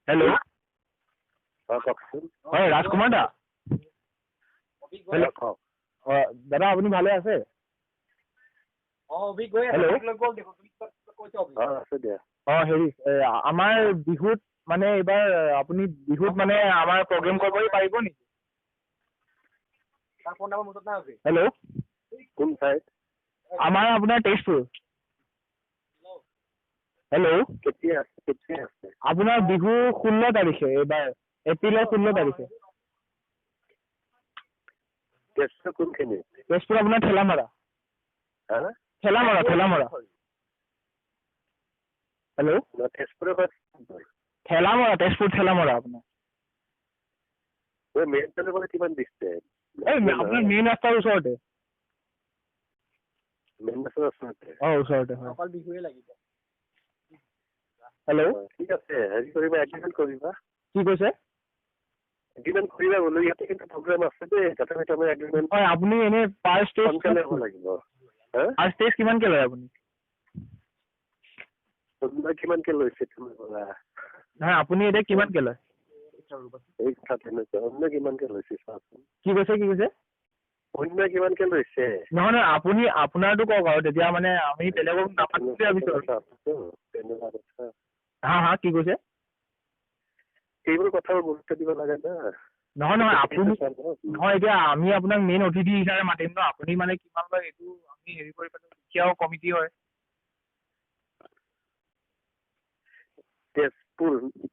Hello', কওকচোন। হয় ৰাজকুমাৰ দা। কওক। দাদা আপুনি ভালে আছে? হেল্ল', আছে দিয়া। হেৰি আমাৰ বিহুত মানে এইবাৰ আপুনি বিহুত মানে আমাৰ প্ৰগ্ৰেম কৰিব পাৰিব নেকি? হেল্ল', কোন ঠাইত? আমাৰ আপোনাৰ তেজপুৰ। হেল্ল', কেতিয়া আছে? আপোনাৰ বিহু 16 তাৰিখে, এইবাৰ এপ্ৰিলৰ 16 তাৰিখে। তেজপুৰ কোনখিনি? তেজপুৰ আপোনাৰ ঠেলামৰা। ঠেলামৰা। হেল্ল', তেজপুৰৰ তেজপুৰ ঠেলামৰা আপোনাৰ। মেইন টাউনৰ কিমান ডিষ্টেঞ্চ? আপোনাৰ মেইন ৰাস্তাৰ ওচৰতে। মেইন ৰাস্তাৰ ওচৰতে? ওচৰতে হয়। অকল বিহুৱে লাগিব। হেল্ল', ঠিক আছে, হেৰি কৰিবা, এগ্ৰিমেণ্ট কৰিবা। কি কৈছে? এগ্ৰিমেণ্ট কৰিবা বোলো, ইয়াতে কিন্তু প্ৰগ্ৰাম আছে দেই, তথাপিতো আমি এগ্ৰিমেণ্ট হয়। আপুনি এনে পাৰ ষ্টেজ সোনকালে হ'ব লাগিব। পাৰ ষ্টেজ কিমানকে লয় আপুনি? কিমানকে লৈছে তুমি ক'লা? নহয়, আপুনি এতিয়া কিমানকে লয়? এই কথা তেনেকুৱা। অন্য কিমানকে লৈছে চাওঁচোন। কি কৈছে? অন্য কিমানকে লৈছে? নহয়, আপুনি আপোনাৰতো কওক আৰু, তেতিয়া মানে আমি বেলেগক নাপাতো বুলি ভাবিছো। তেনেকুৱা কথা। হা কি কৈছে? সেইবোৰ কথাও গুৰুত্ব দিব লাগে না। নহয় আপুনি নহয়, এতিয়া আমি আপোনাক মেইন অতিথি হিচাপে মাতিম ন। আপুনি মানে কিমান লয় এইটো আমি হেৰি কৰি পেলাই দুখীয়াও কমিটি হয়।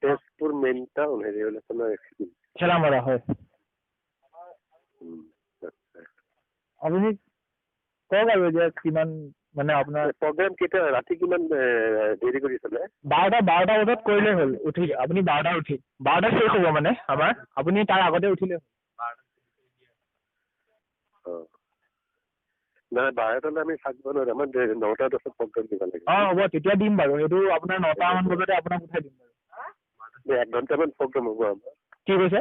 তেজপুৰ মেইন টাউন, হেৰি হ'লে ঠেলামৰা হয়। আপুনি কওক আৰু এতিয়া কিমান মানে আপোনাৰ প্ৰগ্ৰেম কেতিয়া, ৰাতি কিমান দেৰি কৰি চলে? 12টা বজাত কৰিলেই হ'ল। আপুনি 12টাত 12টাত শেষ হ'ব মানে আমাৰ, আপুনি তাৰ আগতে উঠিলে হ'ল। নাই 12টালৈ আমি থাকিব নোৱাৰো, আমাৰ 9টা 10ত প্ৰগ্ৰেম দিব লাগে। হ'ব, তেতিয়া দিম বাৰু। সেইটো আপোনাৰ 9টামান বজাতে আপোনাক উঠাই দিম বাৰু। 1 ঘণ্টামান প্ৰগ্ৰেম হ'ব আমাৰ। কি কৈছে?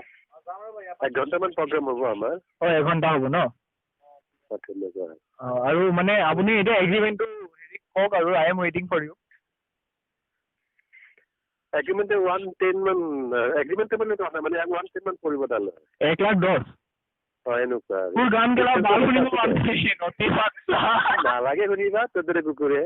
1 ঘণ্টামান প্ৰগ্ৰেম হ'ব আমাৰ। 1 ঘণ্টা হ'ব ন? আৰু মানে আপুনি এতিয়া এগ্ৰিমেণ্টটো হেৰি কওক আৰু, আই এম ৱেইটিং ফৰ ইউ। এগ্ৰিমেণ্টে 110 মান, এগ্ৰিমেণ্টে মানে 110 মান পৰিব তালৈ। 1,10,000। এনেকুৱা নালাগে শুনিবা, তোৰ দৰে কুকুৰে।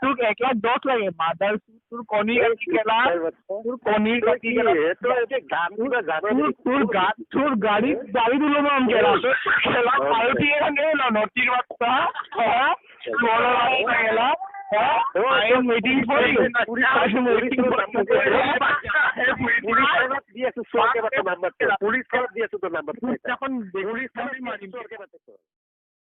তোক 1,10,000 লাগে। মাদাৰ তোৰ কণীৰ তোৰ গাড়ীত ওলমাম কেলা। নটিৰ বাচ্চা। I am waiting for you. Police